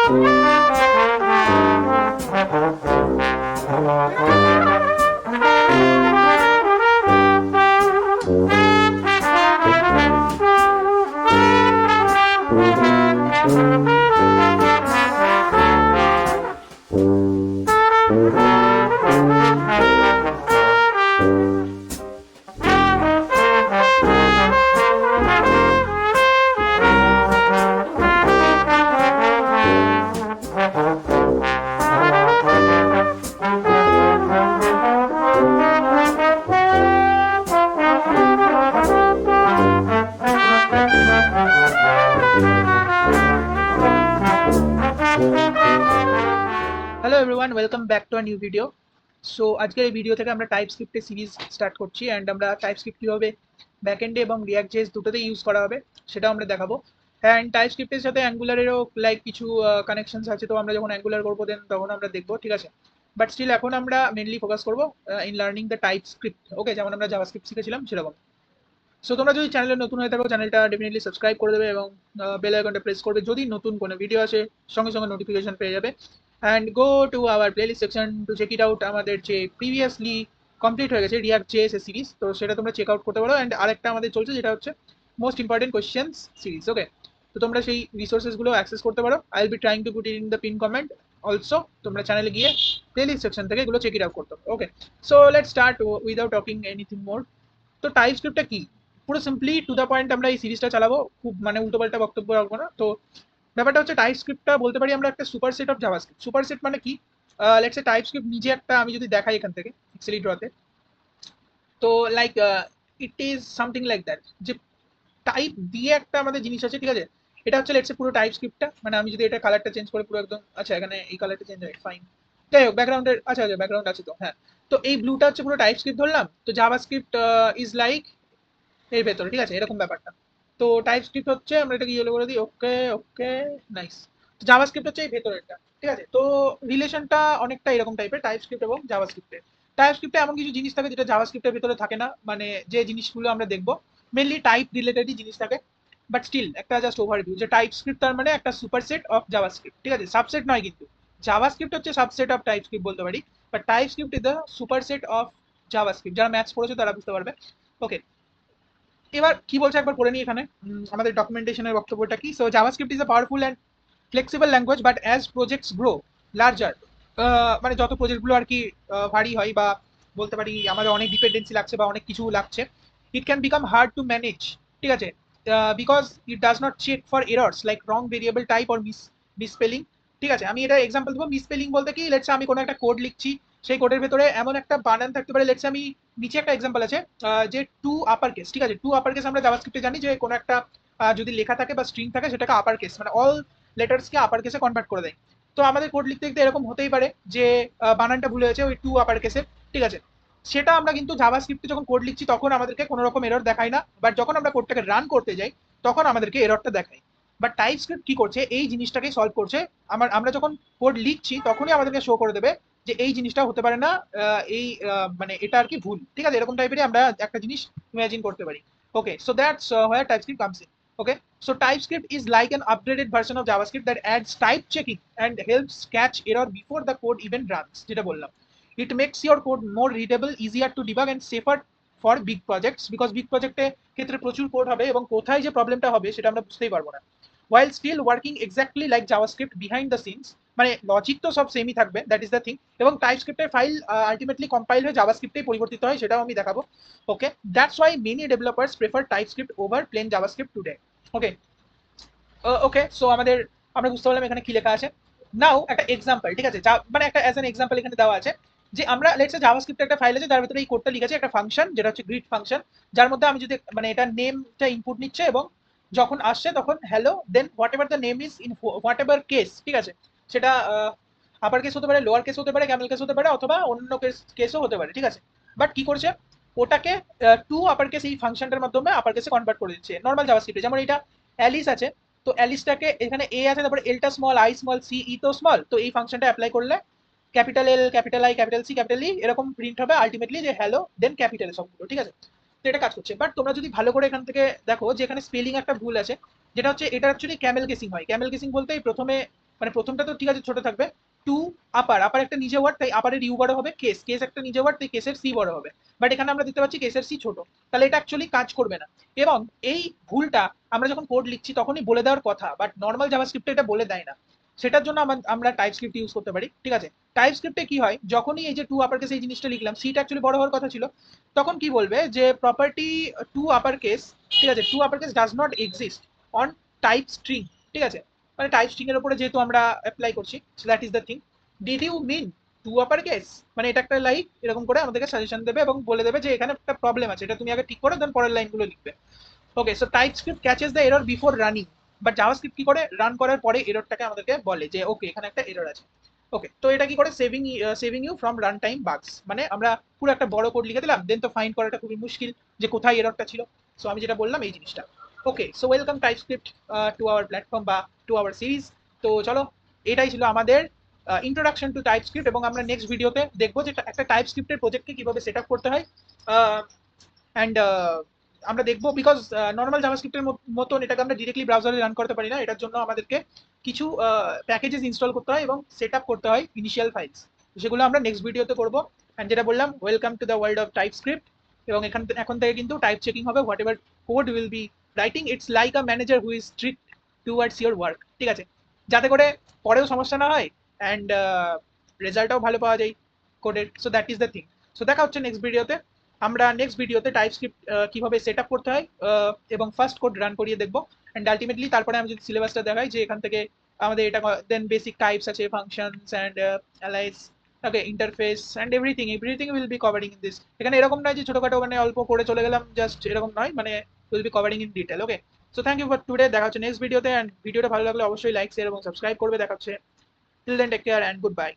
Hello everyone, welcome back to a new video. So আজকের এই video থেকে আমরা টাইপস্ক্রিপ্টের সিরিজ স্টার্ট করছি অ্যান্ড আমরা টাইপস্ক্রিপ্ট কীভাবে ব্যাকএন্ডে এবং রিয়াক্ট জেএস দুটোতেই ইউজ করা হবে সেটাও আমরা দেখাবো। অ্যান্ড টাইপস্ক্রিপ্টের সাথে অ্যাঙ্গুলারেরও লাইক কিছু কানেকশনস আছে, তো আমরা যখন অ্যাঙ্গুলার করবো দেন তখন আমরা দেখবো, ঠিক আছে। বাট স্টিল এখন আমরা মেনলি ফোকাস করবো ইন লার্নিং দ্য টাইপস্ক্রিপ্ট, ওকে, যেমন আমরা জাভাস্ক্রিপ্ট শিখেছিলাম সেরকম। সো তোমরা যদি চ্যানেলে নতুন হয়ে থাকো চ্যানেলটা ডেফিনেটলি সাবস্ক্রাইব করে দেবে এবং বেল আইকনটা প্রেস করবে, যদি নতুন কোনো ভিডিও আসে সঙ্গে সঙ্গে নোটিফিকেশন পেয়ে যাবে। And go to our playlist section to check it out. আমাদের যে প্রিভিয়াসলি কমপ্লিট হয়ে গেছে রিয়াক্ট জেএস এর সিরিজ, তো সেটা তোমরা চেক আউট করতে পারো। অ্যান্ড আরেকটা আমাদের চলছে যেটা হচ্ছে মোস্ট ইম্পর্টেন্ট কোয়েশ্চেন্স সিরিজ, ওকে। তো তোমরা সেই রিসোর্সেসগুলো অ্যাক্সেস করতে পারো। I will be trying to put it in the pin comment also. তোমরা চ্যানেলে গিয়ে প্লেলিস্ট সেকশন থেকে এগুলো চেক ইট আউট করতে হবে, okay. So let's start without talking anything more. তো টাইপস্ক্রিপ্টটা কি, পুরো সিম্পলি টু দ্য পয়েন্ট আমরা এই সিরিজটা চালাবো, খুব মানে উল্টোপাল্টা বক্তব্য রাখবো না। তো ব্যাপারটা হচ্ছে টাইপস্ক্রিপ্টটা বলতে পারি আমরা একটা সুপারসেট অফ জাভাস্ক্রিপ্ট। সুপারসেট মানে কি, লেটস সে টাইপস্ক্রিপ্ট নিজে একটা, আমি যদি দেখাই এখান থেকে এক্সেলি ড্রতে, তো like it is something like that, যে টাইপ দিয়ে একটা আমাদের জিনিস আছে, ঠিক আছে। এটা হচ্ছে লেটস সে পুরো টাইপস্ক্রিপ্টটা, মানে আমি যদি এটা কালারটা চেঞ্জ করে পুরো একদম, আচ্ছা এখানে এই কালারটা চেঞ্জ হয়, ফাইন, যাই হোক ব্যাকগ্রাউন্ডের, আচ্ছা আচ্ছা ব্যাকগ্রাউন্ড আছে তো, হ্যাঁ। তো এই ব্লুটা হচ্ছে পুরো টাইপস্ক্রিপ্ট ধরলাম, তো জাভাস্ক্রিপ্ট ইজ লাইক এর ভেতরে, ঠিক আছে, এরকম ব্যাপারটা। তো টাইপস্ক্রিপ্ট হচ্ছে, আমরা এটাকে ইয়েলো করে দিই, ওকে ওকে, নাইস। তো জাভাস্ক্রিপ্ট হচ্ছে এই ভেতরেরটা, ঠিক আছে। তো রিলেশনটা অনেকটা এরকম টাইপের টাইপস্ক্রিপ্ট এবং জাভাস্ক্রিপ্টের। টাইপস্ক্রিপ্টে এমন কিছু জিনিস থাকে যেটা জাভাস্ক্রিপ্টের ভেতরে থাকে না, মানে যে জিনিসগুলো আমরা দেখবো মেনলি টাইপ রিলেটেডই জিনিস থাকে। বাট স্টিল একটা জাস্ট ওভারভিউ, যে টাইপস্ক্রিপ্ট তার মানে একটা সুপারসেট অফ জাভাস্ক্রিপ্ট, ঠিক আছে, সাবসেট নয় কিন্তু। জাভাস্ক্রিপ্ট হচ্ছে সাবসেট অফ টাইপস্ক্রিপ্ট বলতে পারি, but TypeScript is the superset of JavaScript. যারা ম্যাথস পড়েছে তারা বুঝতে পারবে, ওকে। এবার কি বলছে একবার পড়ে নিই এখানে, আমাদের ডকুমেন্টেশনের বক্তব্যটা কি। So JavaScript is a powerful and flexible language, but as projects grow larger, মানে যত প্রজেক্টগুলো আর কি ভারী হয়, বা বলতে পারি আমাদের অনেক ডিপেন্ডেন্সি লাগছে বা অনেক কিছু লাগছে, it can become hard to manage, ঠিক আছে, because it does not check for errors like wrong variable type or misspelling, ঠিক আছে। আমি এটা এক্সাম্পল দেবো। মিসস্পেলিং বলতে কি, লেটস আমি কোনো একটা কোড লিখছি, সেই কোডের ভেতরে এমন একটা বানান থাকতে পারে, লেটস আমি নিচে একটা এক্সাম্পল আছে, যে টু আপার কেস, ঠিক আছে। টু আপার কেস আমরা জাভাস্ক্রিপ্টে জানি যে কোনো একটা যদি লেখা থাকে বা স্ট্রিং থাকে সেটাকে আপার কেস, মানে অল লেটার্সকে আপার কেসে কনভার্ট করে দেয়। তো আমাদের কোড লিখতে লিখতে এরকম হতেই পারে যে বানানটা ভুলে হয়েছে ওই টু আপার কেসের, ঠিক আছে। সেটা আমরা কিন্তু জাভাস্ক্রিপ্টে যখন কোড লিখছি তখন আমাদেরকে কোনো রকম এরর দেখায় না, বাট যখন আমরা কোডটাকে রান করতে যাই তখন আমাদেরকে এররটা দেখায়। বাট টাইপস্ক্রিপ্ট কি করছে, এই জিনিসটাকে সলভ করছে। আমরা যখন কোড লিখছি তখনই আমাদেরকে শো করে দেবে যে এই জিনিসটা হতে পারে না, এই মানে এটা আর কি ভুল, ঠিক আছে। এরকম টাইপেরই আমরা একটা জিনিস ইমাজিন করতে পারি, okay. So that's where TypeScript comes in, okay. So TypeScript is like an upgraded version of JavaScript that adds type checking and helps catch error before the code even runs, যেটা বললাম। It makes your code more readable, easier to debug and safer for big projects, because big project-এ ক্ষেত্রে প্রচুর code হবে এবং কোথায় যে প্রবলেমটা হবে সেটা আমরা বুঝতেই পারবো না, while still working exactly like JavaScript behind the scenes, মানে লজিক তো সব সেমই থাকবে, দ্যাট ইজ দ্য থিং। এবং টাইপস্ক্রিপ্টের ফাইল আলটিমেটলি কম্পাইল হয়ে জাভাস্ক্রিপ্টেই পরিবর্তিত হয়, সেটাও আমি দেখাবো, okay. That's why many developers prefer TypeScript over plain JavaScript today, okay. Okay, so আমাদের, আমরা বুঝতে পারলাম এখানে কি লেখা আছে। নাও একটা এক্সাম্পল, ঠিক আছে, মানে একটা অ্যাজ অ্যান এক্সাম্পল এখানে দেওয়া আছে, যে আমরা লেটস সে জাভাস্ক্রিপ্টে একটা ফাইল আছে যার ভিতরে এই কোডটা লিখেছে, একটা ফাংশন যেটা হচ্ছে গ্রিড ফাংশন, যার মধ্যে আমি যদি মানে এটা নেমটা ইনপুট নিচ্ছে এবং যখন আসছে তখন hello, then whatever the name is in whatever case, ঠিক আছে, সেটা আপার কেস হতে পারে, লোয়ার কেস হতে পারে, ক্যামেল কেস হতে পারে, অথবা অন্য কেসও হতে পারে, ঠিক আছে। বাট কি করছে, ওটাকে টু আপার কেস এই ফাংশনটার মাধ্যমে আপার কেসে কনভার্ট করে দিচ্ছে নর্মাল জাভাস্ক্রিপ্টে। যেমন এটা অ্যালিস আছে, তো অ্যালিসটাকে এখানে এ আছে, তারপরে এলটা small, I small, C E তো স্মল, তো এই ফাংশনটা অ্যাপ্লাই করলে capital L, capital I, capital C, capital E এরকম প্রিন্ট হবে আলটিমেটলি, যে হ্যালো দেন ক্যাপিটাল সবগুলো, ঠিক আছে। তো এটা কাজ করছে। বাট তোমরা যদি ভালো করে এখান থেকে দেখো যে এখানে স্পেলিং একটা ভুল আছে, যেটা হচ্ছে এটা অ্যাকচুয়ালি ক্যামেল কেসিং হয়। ক্যামেল কেসিং বলতে প্রথমে মানে প্রথমটা তো ঠিক আছে ছোট থাকবে, টু আপার, আপার একটা নিজে ওয়ার্ড তাই আপারের ইউ বড় হবে, কেস, কেস একটা নিজে ওয়ার্ড তাই কেসের সি বড় হবে, বাট এখানে আমরা দেখতে পাচ্ছি কেসের সি ছোট, তাহলে এটা অ্যাকচুয়ালি কাজ করবে না। এবং এই ভুলটা আমরা যখন কোড লিখছি তখনই বলে দেওয়ার কথা, বাট নর্মাল জাভাস্ক্রিপ্টে এটা বলে দেয় না। সেটার জন্য আমরা টাইপ স্ক্রিপ্ট ইউজ করতে পারি, ঠিক আছে। টাইপ স্ক্রিপ্টে কি হয়, যখনই এই যে টু আপার কেস এই জিনিসটা লিখলাম, সিটা অ্যাকচুয়ালি বড় হওয়ার কথা ছিল, তখন কি বলবে যে প্রপার্টি টু আপার কেস, ঠিক আছে, to upper case does not exist on type string, ঠিক আছে, মানে টাইপ স্ট্রিং এর উপরে যেহেতু আমরা অ্যাপ্লাই করছি, so that is the thing. Did you mean to upper case, মানে এটা একটা লাইক এরকম করে আমাদেরকে সাজেশন দেবে এবং বলে দেবে যে এখানে একটা প্রবলেম আছে, এটা তুমি আগে ঠিক করো, দেন পরের লাইনগুলো লিখবে। Okay, so TypeScript catches the error before running, but JavaScript কি করে, রান করার পরে এররটাকে আমাদেরকে বলে যে ওকে এখানে একটা এরর আছে। ওকে, তো এটা কি করে, saving you from run time bugs, মানে আমরা পুরো একটা বড় কোড লিখে দিলাম, দেন তো ফাইন্ড করাটা খুবই মুশকিল যে কোথায় এররটা ছিল। সো আমি যেটা বললাম এই জিনিসটা। Okay, so welcome TypeScript to our platform বা টু আওয়ার সিরিজ। তো চলো, এটাই ছিল আমাদের ইন্ট্রোডাকশন টু টাইপস্ক্রিপ্ট, এবং আমরা নেক্সট ভিডিওতে দেখবো যে একটা টাইপস্ক্রিপ্টের প্রজেক্টকে কিভাবে সেট আপ করতে হয়। অ্যান্ড আমরা দেখবো, বিকজ নর্মাল জাভাস্ক্রিপ্টের মতন এটাকে আমরা ডিরেক্টলি ব্রাউজারে রান করতে পারি না, এটার জন্য আমাদেরকে কিছু প্যাকেজেস ইনস্টল করতে হয় এবং সেট আপ করতে হয় ইনিশিয়াল ফাইলস, সেগুলো আমরা নেক্সট ভিডিওতে করবো। অ্যান্ড যেটা বললাম, welcome to the world of TypeScript, এবং এখন থেকে কিন্তু টাইপ চেকিং হবে, what ever code will be writing, it's like a manager who is strict towards your work, ঠিক আছে, যাতে করে পরেও সমস্যা না হয় অ্যান্ড রেজাল্টটাও ভালো পাওয়া যায় কোডের। So that is the thing. So দেখা হচ্ছে নেক্সট ভিডিওতে। আমরা নেক্সট ভিডিওতে টাইপস্ক্রিপ্ট কিভাবে সেট আপ করতে হয় এবং ফার্স্ট কোড রান করিয়ে দেখবো, অ্যান্ড আলটিমেটলি তারপরে আমি যদি সিলেবাসটা দেখাই যে এখান থেকে আমাদের এটা, দেন বেসিক টাইপস আছে, functions and Alice, okay, interface and everything will be covering in this. এখানে এরকম নয় যে ছোটখাটো মানে অল্প করে চলে গেলাম, জাস্ট এরকম নয়, মানে will be covering in detail. Okay, so thank you for today, দেখা হচ্ছে নেক্সট ভিডিওতে, অ্যান্ড ভিডিওটা ভালো লাগলে অবশ্যই লাইক শেয়ার এবং সাবস্ক্রাইব করবে। দেখা হচ্ছে, till then take care and good by.